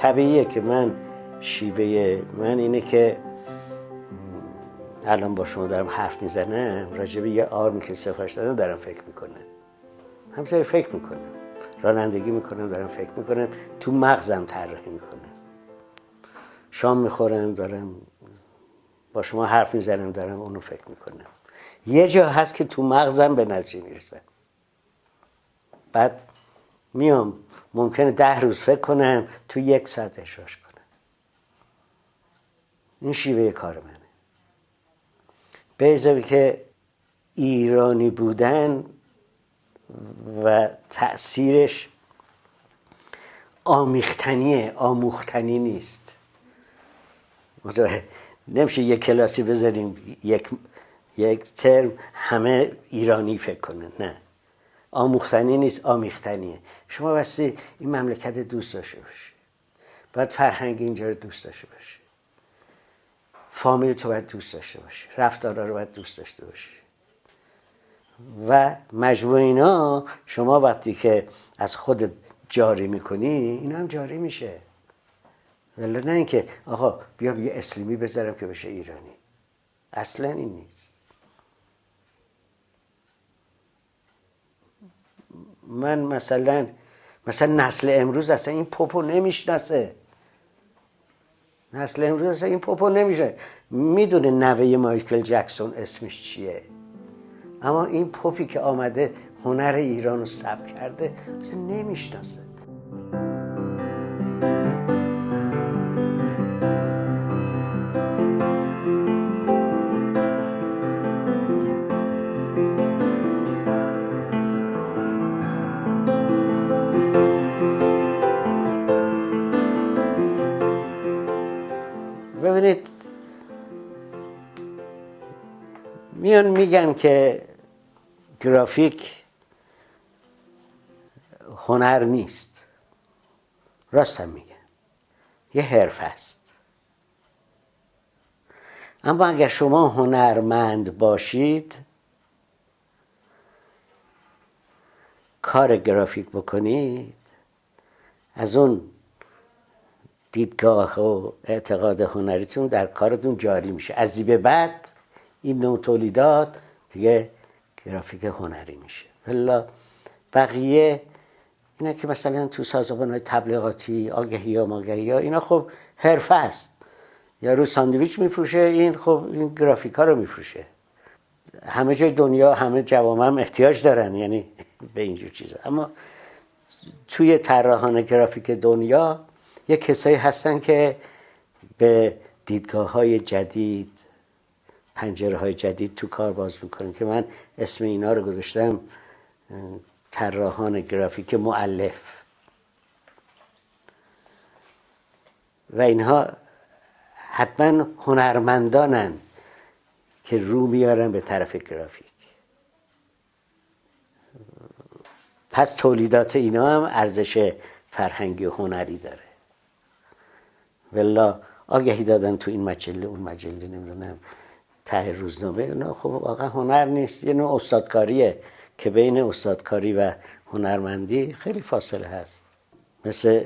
طبیعیه که شیوه من اینه که الان با شما دارم حرف میزنم راجع به یه آرمی که سفارش دادم دارم فکر میکنم، همینطوری فکر میکنم، رانندگی میکنم دارم فکر میکنم، تو مغزم طراحی میکنم، شام میخورم دارم با شما حرف میزنم دارم اونو فکر میکنم. یه جا هست که تو مغزم به نتیجه میرسم، بعد میام ممکنه 10 روز فکر کنم تو 1 ساعت اجراش کنم. این شیوه کار منه. به اضافه که ایرانی بودن و تأثیرش آموختنی نیست. نمیشه یک کلاسی بذاریم یک ترم همه ایرانی فکر کنن، نه، آموختنی نیست، آمیختنیه. شما بسید این مملکت دوست داشته باشی، باید فرهنگ اینجا رو دوست داشته باشی، فامیل تو باید دوست داشته باشی، رفتارها رو باید دوست داشته باشی و مجموع اینا شما وقتی که از خودت جاری میکنی اینا هم جاری میشه. ولی نه اینکه آقا بیا یه اسلیمی بذارم که بشه ایرانی، اصلا این نیست. من مثلا نسل امروز اصلا این پوپو نمیشناسه. نسل امروز اصلا این پوپو نمیشه، میدونه نوه مایکل جکسون اسمش چیه، اما این پوپی که آمده هنر ایران رو ثبت کرده اصلا نمیشناسه. ببینید میان میگن که گرافیک هنر نیست. راست هم میگن، یه حرفه است. اما اگر شما هنرمند باشید کار گرافیک بکنید، از اون دیدگاه و اعتقاد هنریتون در کارتون جاری میشه. از این به بعد این نوع تولیدات دیگه گرافیک هنری میشه. ولی بقیه اینا که مثلا تو سازمان‌های تبلیغاتی آگهی یا ماگهی ها اینا خب حرفه است. یا رو ساندویچ میفروشه، این خب این گرافیک ها رو میفروشه. همه جای دنیا همه جوامع هم احتیاج دارن یعنی به اینجور چیزا. اما توی طراحان گرافیک دنیا یک کسایی هستن که به دیدگاه‌های جدید، پنجره‌های جدید تو کار باز میکنن که من اسم اینا رو گذاشتم طراحان گرافیک مؤلف. و اینها حتما هنرمندانن که رو میارن به طرف گرافیک. پس تولیدات اینا هم ارزش فرهنگی و هنری داره. ولی آگهی دادن تو این مجله اون مجله نمیدونم ته روزنامه، اونا خب واقعا هنر نیست، یه نوع استادکاریه که بین استادکاری و هنرمندی خیلی فاصله هست. مثل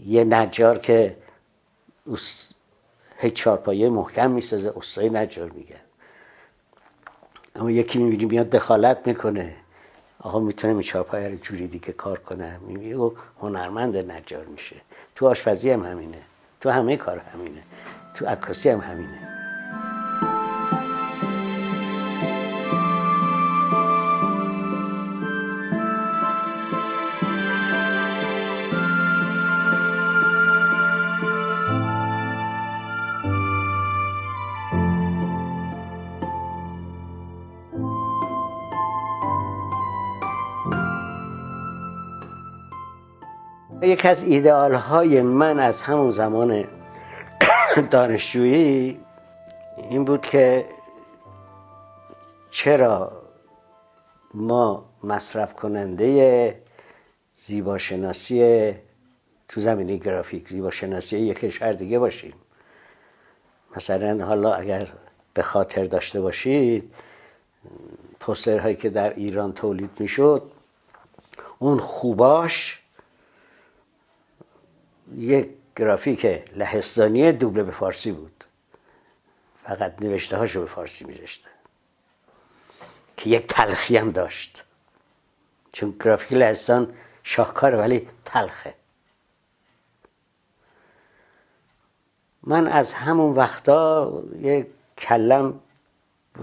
یه نجار که هیچ چارپایه محکم میسازه، استای نجار میگن. اما یکی میبینی میاد دخالت میکنه، آقا میتونم این چارپایه رو جوری دیگه کار کنم، میبینی او هنرمند نجار میشه. تو آشپزی هم همینه، تو همه کار همینه، تو عکاسی هم همینه. یکی از ایدئال های من از همون زمان دانشجویی این بود که چرا ما مصرف کننده زیباشناسی تو زمینه گرافیک، زیباشناسی یک کشور دیگه باشیم. مثلا حالا اگر به خاطر داشته باشید پوسترهایی که در ایران تولید میشد، اون خوباش یک گرافیک لهستانی دوبله به فارسی بود، فقط نوشته هاشو به فارسی میذاشته که یک تلخی هم داشت، چون گرافیک لهستان شاهکاره ولی تلخه. من از همون وقتا یک کلم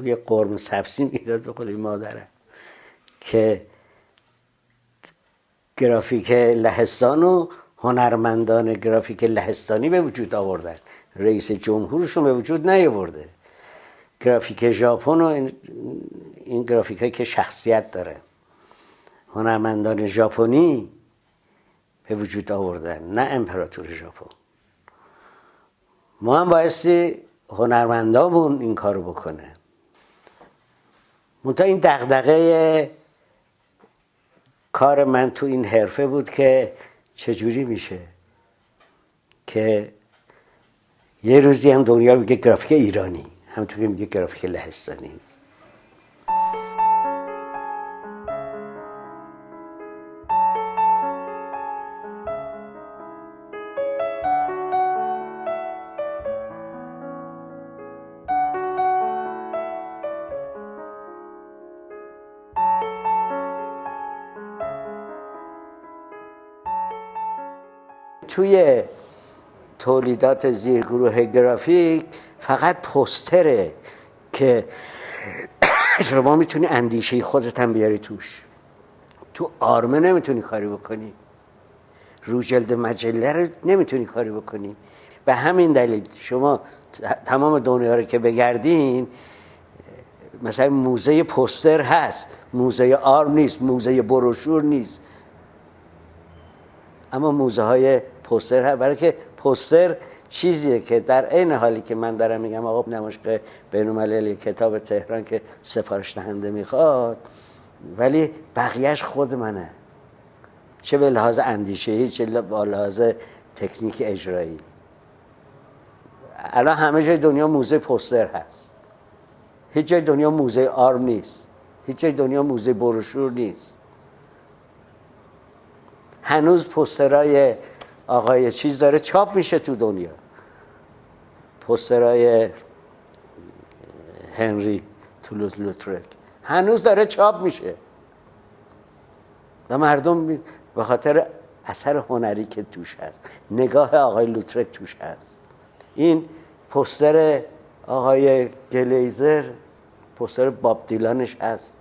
یه قرمه سبزی میداد به قول مادرم که گرافیک لهستان و هنرمندان گرافیک لهستانی به وجود آوردن، رئیس جمهورشون به وجود نیاورده. گرافیک ژاپن و این گرافیک هایی که شخصیت داره، هنرمندان ژاپنی به وجود آوردن، نه امپراتور ژاپن. ما هم بایستی هنرمندامون این کارو بکنه. منتها این دغدغه کار من تو این حرفه بود که چجوری میشه که یه روزی هم دنیا میگه گرافیک ایرانی، همونطور که میگه گرافیک لهستانی. توی تولیدات زیرگروه گرافیک فقط پوستره که شما میتونی اندیشه خودت هم بیاری توش. تو آرمه نمیتونی کاری بکنی، رو جلد مجله رو نمیتونی کاری بکنی. به همین دلیل شما تمام دنیا رو که بگردین، مثلا موزه پوستر هست، موزه آرم نیست، موزه بروشور نیست، اما موزه های پوستر هست. برای که پوستر چیزیه که در عین حالی که من دارم میگم آقا نمایشگاه بین‌المللی کتاب تهران که سفارش دهنده میخواد، ولی بقیهش خود منه، چه به لحاظ اندیشه‌ای چه به لحاظ تکنیک اجرایی. الان همه جای دنیا موزه پوستر هست، هیچ جای دنیا موزه آرم نیست، هیچ جای دنیا موزه بروشور نیست. هنوز پوسترای آقای چیز داره چاپ میشه تو دنیا، پوسترای هنری تولوز لوترک هنوز داره چاپ میشه و مردم به خاطر اثر هنری که توش هست، نگاه آقای لوترک توش هست. این پوستر آقای گلیزر، پوستر باب دیلانش هست،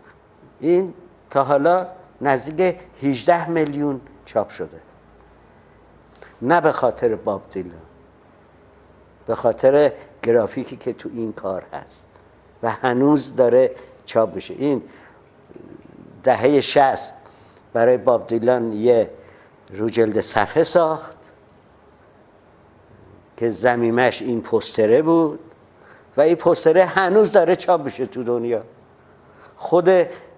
این تا حالا نزدیک 18 میلیون چاپ شده. نه به خاطر باب دیلان، به خاطر گرافیکی که تو این کار هست و هنوز داره چاپ میشه. این دهه 60 برای باب دیلان یه روجلد صفحه ساخت که ضمیمش این پوستره بود و این پوستره هنوز داره چاپ میشه تو دنیا. خود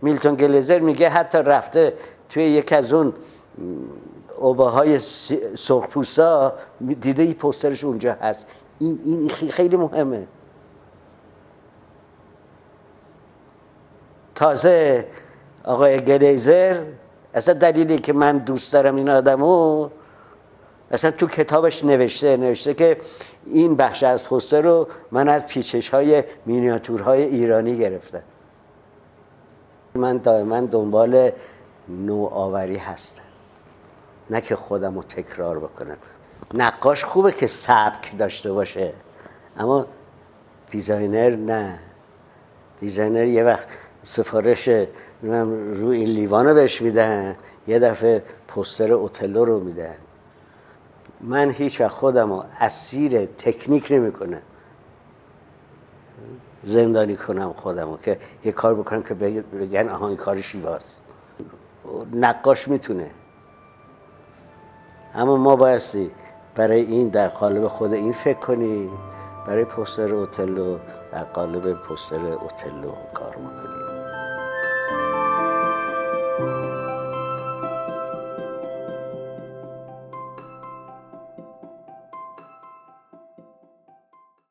میلتون گلیزر میگه حتی رفته توی یک از اون اوباهای سرخپوستا دیده این پوسترش اونجا هست. این خیلی مهمه. تازه آقای گلیزر اصلا دلیلی که من دوست دارم این آدمو، اصلا تو کتابش نوشته که این بخش از پوستر رو من از پیچش‌های مینیاتورهای ایرانی گرفتم. من دائما دنبال نوآوری هستم، نه که خودم رو تکرار بکنم. نقاش خوبه که سبک داشته باشه، اما دیزاینر نه. دیزاینر یه وقت سفارش روی این لیوانو بهش میدن، یه دفعه پوستر اوتلو رو میدن. من هیچ وقت خودم رو اسیر تکنیک نمی کنم، زندانی کنم خودم رو که یه کار بکنم که بگن آها این کار شیواست. نقاش میتونه اما ما بایستی برای این در قالب خود این فکر کنیم، برای پوستر اوتلو در قالب پوستر اوتلو کار بکنیم.